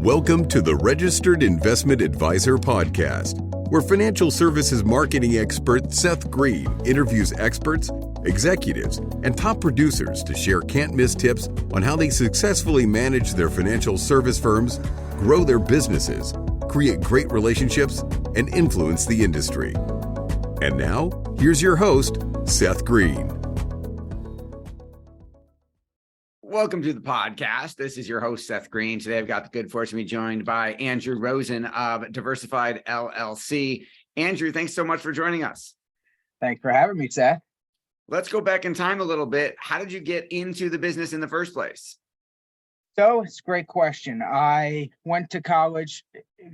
Welcome to the Registered Investment Advisor Podcast, where financial services marketing expert Seth Green interviews experts, executives, and top producers to share can't-miss tips on how they successfully manage their financial service firms, grow their businesses, create great relationships, and influence the industry. And now, here's your host, Seth Green. Welcome to the podcast. This is your host, Seth Green. Today, I've got the good fortune to be joined by Andrew Rosen of Diversified LLC. Andrew, thanks so much for joining us. Thanks for having me, Seth. Let's go back in time a little bit. How did you get into the business in the first place? So it's a great question. I went to college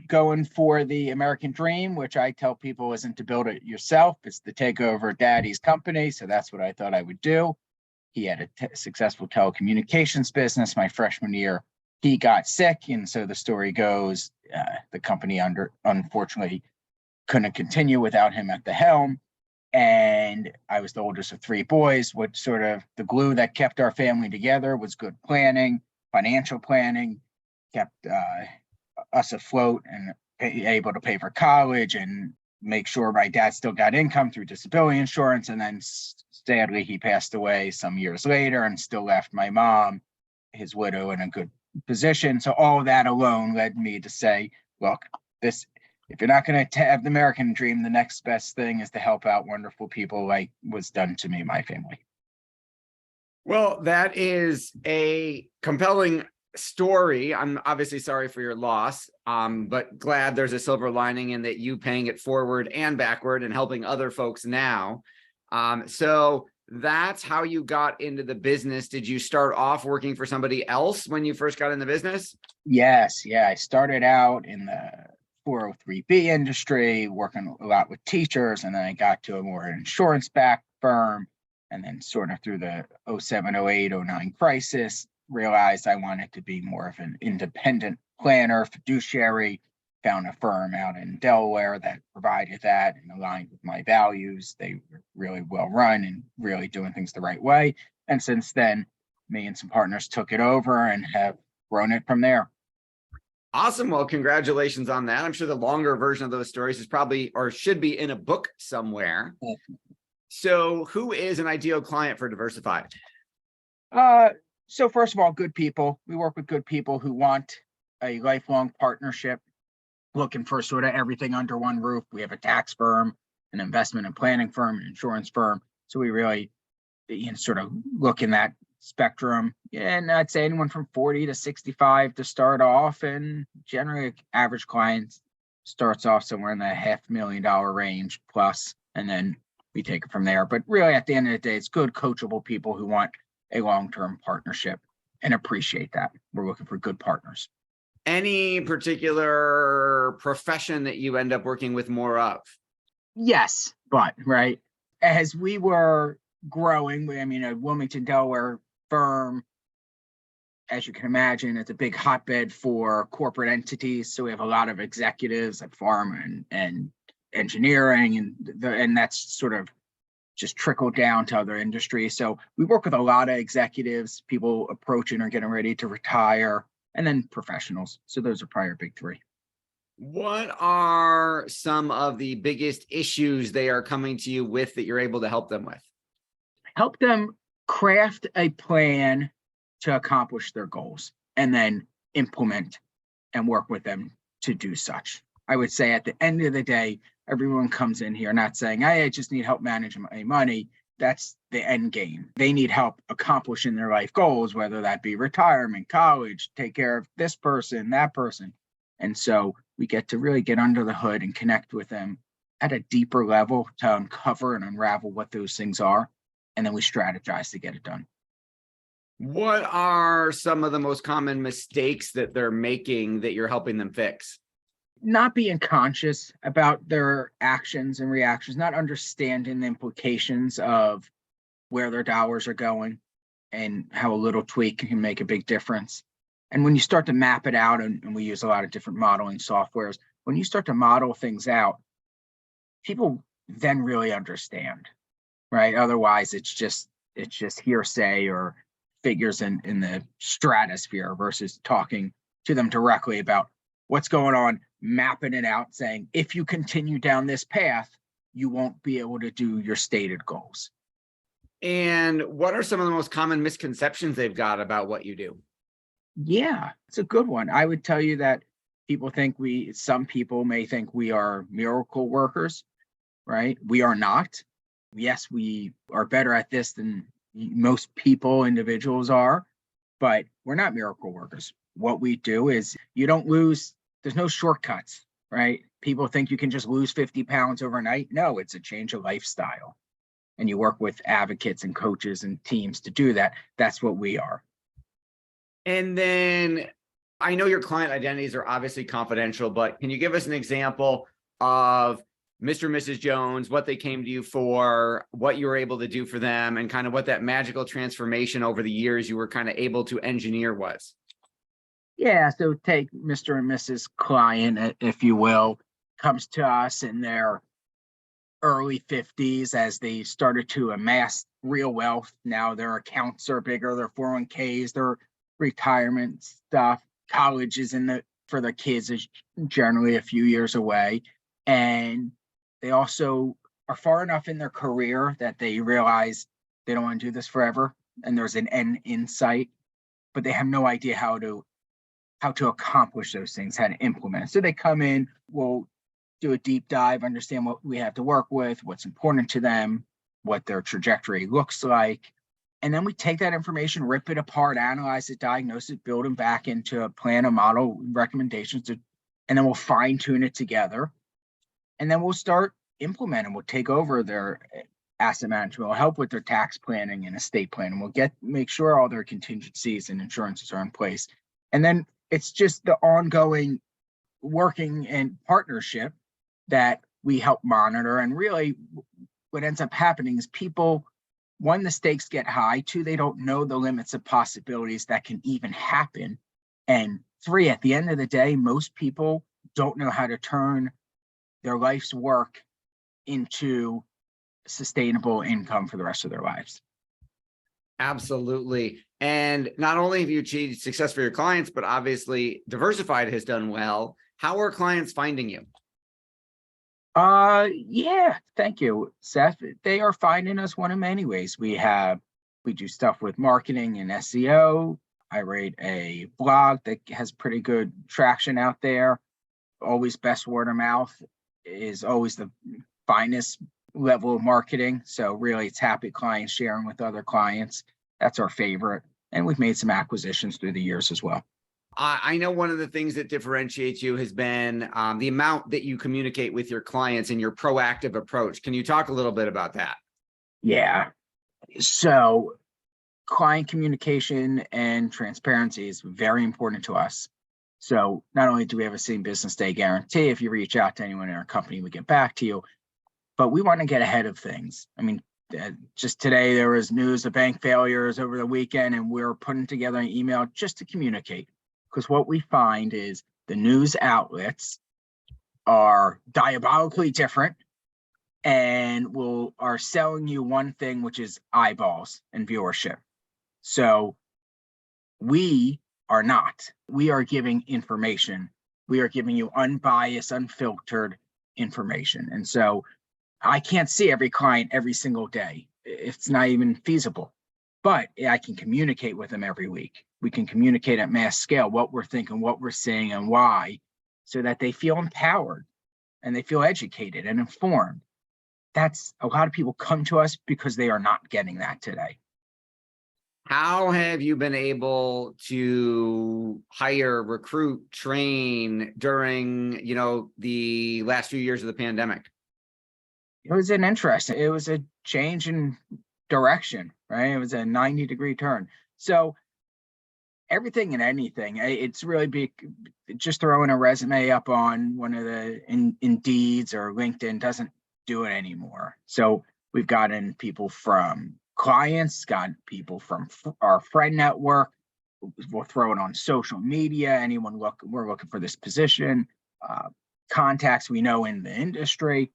going for the American dream, which I tell people isn't to build it yourself. It's to take over daddy's company. So that's what I thought I would do. He had a successful telecommunications business. My freshman year, he got sick. And so the story goes, the company unfortunately couldn't continue without him at the helm. And I was the oldest of three boys. What sort of the glue that kept our family together was good planning, financial planning, kept us afloat and able to pay for college and make sure my dad still got income through disability insurance. And then sadly, he passed away some years later and still left my mom, his widow, in a good position. So all of that alone led me to say, look, if you're not going to have the American dream, the next best thing is to help out wonderful people like was done to me, my family. Well, that is a compelling story. I'm obviously sorry for your loss, but glad there's a silver lining in that you paying it forward and backward and helping other folks now. So that's how you got into the business. Did you start off working for somebody else when you first got in the business? Yes. Yeah. I started out in the 403B industry, working a lot with teachers, and then I got to a more insurance-backed firm, and then sort of through the 07, 08, 09 crisis, realized I wanted to be more of an independent planner, fiduciary, found a firm out in Delaware that provided that and aligned with my values. They were really well run and really doing things the right way. And since then, me and some partners took it over and have grown it from there. Awesome. Well, congratulations on that. I'm sure the longer version of those stories is probably or should be in a book somewhere. So who is an ideal client for Diversified? So first of all, good people. We work with good people who want a lifelong partnership, looking for sort of everything under one roof. We have a tax firm, an investment and planning firm, an insurance firm. So we really sort of look in that spectrum. And I'd say anyone from 40 to 65 to start off. And generally, average client starts off somewhere in the $500,000 range plus, and then we take it from there. But really, at the end of the day, it's good, coachable people who want a long-term partnership and appreciate that. We're looking for good partners. Any particular profession that you end up working with more of? Yes, but right. As we were growing, a Wilmington, Delaware firm, as you can imagine, it's a big hotbed for corporate entities. So we have a lot of executives at pharma and engineering, and that's sort of just trickled down to other industries. So we work with a lot of executives, people approaching or getting ready to retire, and then professionals. So those are probably our big three. What are some of the biggest issues they are coming to you with that you're able to help them with? Help them craft a plan to accomplish their goals and then implement and work with them to do such. I would say at the end of the day, everyone comes in here not saying, hey, I just need help managing my money. That's the end game. They need help accomplishing their life goals, whether that be retirement, college, take care of this person, that person. And so we get to really get under the hood and connect with them at a deeper level to uncover and unravel what those things are. And then we strategize to get it done. What are some of the most common mistakes that they're making that you're helping them fix? Not being conscious about their actions and reactions, not understanding the implications of where their dollars are going and how a little tweak can make a big difference. And when you start to map it out, and we use a lot of different modeling softwares, when you start to model things out, people then really understand, right? Otherwise, it's just hearsay or figures in the stratosphere versus talking to them directly about what's going on, mapping it out, saying, if you continue down this path, you won't be able to do your stated goals. And what are some of the most common misconceptions they've got about what you do? Yeah, it's a good one. I would tell you that some people may think we are miracle workers, right? We are not. Yes, we are better at this than most individuals are, but we're not miracle workers. What we do is there's no shortcuts, right? People think you can just lose 50 pounds overnight. No, it's a change of lifestyle. And you work with advocates and coaches and teams to do that. That's what we are. And then I know your client identities are obviously confidential, but can you give us an example of Mr. and Mrs. Jones, what they came to you for, what you were able to do for them, and kind of what that magical transformation over the years you were kind of able to engineer was? Yeah, so take Mr. and Mrs. client, if you will, comes to us in their early 50s as they started to amass real wealth. Now their accounts are bigger, their 401ks, their retirement stuff. College is for the kids is generally a few years away. And they also are far enough in their career that they realize they don't want to do this forever. And there's an end in sight, but they have no idea how to accomplish those things, how to implement. So they come in, we'll do a deep dive, understand what we have to work with, what's important to them, what their trajectory looks like. And then we take that information, rip it apart, analyze it, diagnose it, build them back into a plan, a model, recommendations, and then we'll fine tune it together. And then we'll start implementing. We'll take over their asset management. We'll help with their tax planning and estate planning. We'll make sure all their contingencies and insurances are in place. And then it's just the ongoing working and partnership that we help monitor. And really what ends up happening is people, one, the stakes get high. Two, they don't know the limits of possibilities that can even happen. And three, at the end of the day, most people don't know how to turn their life's work into sustainable income for the rest of their lives. Absolutely. And not only have you achieved success for your clients, but obviously Diversified has done well. How are clients finding you? Yeah, thank you, Seth. They are finding us one of many ways. We do stuff with marketing and SEO. I write a blog that has pretty good traction out there. Always best word of mouth is always the finest level of marketing. So really it's happy clients sharing with other clients. That's our favorite. And we've made some acquisitions through the years as well. I know one of the things that differentiates you has been the amount that you communicate with your clients and your proactive approach. Can you talk a little bit about that? Yeah. So client communication and transparency is very important to us. So not only do we have a same business day guarantee, if you reach out to anyone in our company, we get back to you, but we want to get ahead of things. I mean, just today, there was news of bank failures over the weekend, and we're putting together an email just to communicate. Because what we find is the news outlets are diabolically different and are selling you one thing, which is eyeballs and viewership. So we are not. We are giving information. We are giving you unbiased, unfiltered information. And so I can't see every client every single day. It's not even feasible, but I can communicate with them every week. We can communicate at mass scale what we're thinking, what we're saying, and why, so that they feel empowered and they feel educated and informed. That's a lot of people come to us because they are not getting that today. How have you been able to hire, recruit, train during, the last few years of the pandemic? It was a change in direction, right? It was a 90-degree turn. So everything and anything, it's really just throwing a resume up on one of the Indeeds or LinkedIn doesn't do it anymore. So we've gotten people from clients, got people from our friend network. We'll throw it on social media. We're looking for this position, contacts we know in the industry.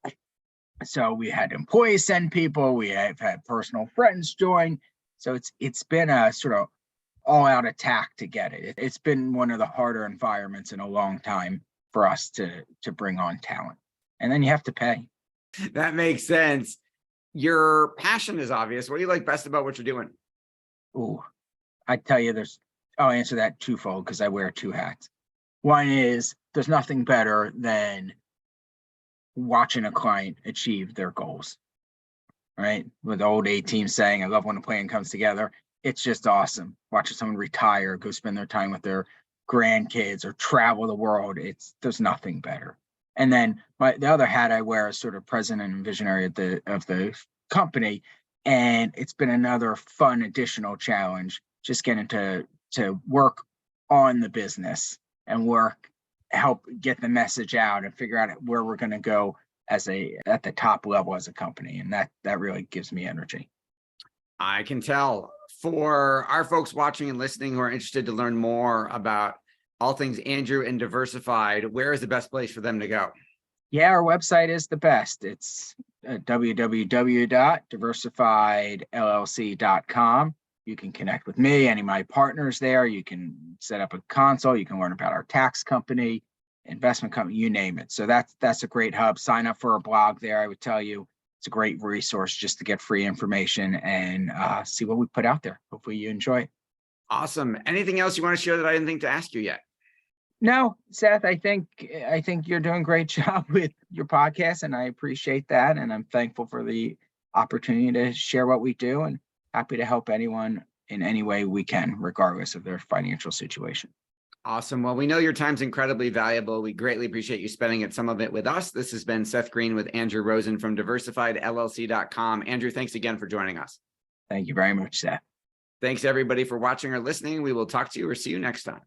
So we had employees send people, we have had personal friends join. So it's been a sort of all out attack to get it. It's been one of the harder environments in a long time for us to bring on talent. And then you have to pay. That makes sense. Your passion is obvious. What do you like best about what you're doing? Ooh, I tell you, I'll answer that twofold because I wear two hats. One is there's nothing better than watching a client achieve their goals, right? With the old A-team saying, I love when a plan comes together. It's just awesome. Watching someone retire, go spend their time with their grandkids or travel the world. There's nothing better. And then the other hat I wear is sort of president and visionary of the company. And it's been another fun additional challenge, just getting to work on the business and help get the message out and figure out where we're going to go at the top level as a company. And that really gives me energy. I can tell. For our folks watching and listening who are interested to learn more about all things Andrew and Diversified, where is the best place for them to go? Yeah, our website is the best. It's www.diversifiedllc.com. You can connect with me, any of my partners there. You can set up a consult. You can learn about our tax company, investment company, you name it. So that's a great hub. Sign up for our blog there. I would tell you it's a great resource just to get free information and see what we put out there. Hopefully you enjoy it. Awesome. Anything else you want to share that I didn't think to ask you yet? No, Seth, I think you're doing a great job with your podcast, and I appreciate that. And I'm thankful for the opportunity to share what we do, and happy to help anyone in any way we can, regardless of their financial situation. Awesome. Well, we know your time's incredibly valuable. We greatly appreciate you spending some of it with us. This has been Seth Green with Andrew Rosen from DiversifiedLLC.com. Andrew, thanks again for joining us. Thank you very much, Seth. Thanks, everybody, for watching or listening. We will talk to you or see you next time.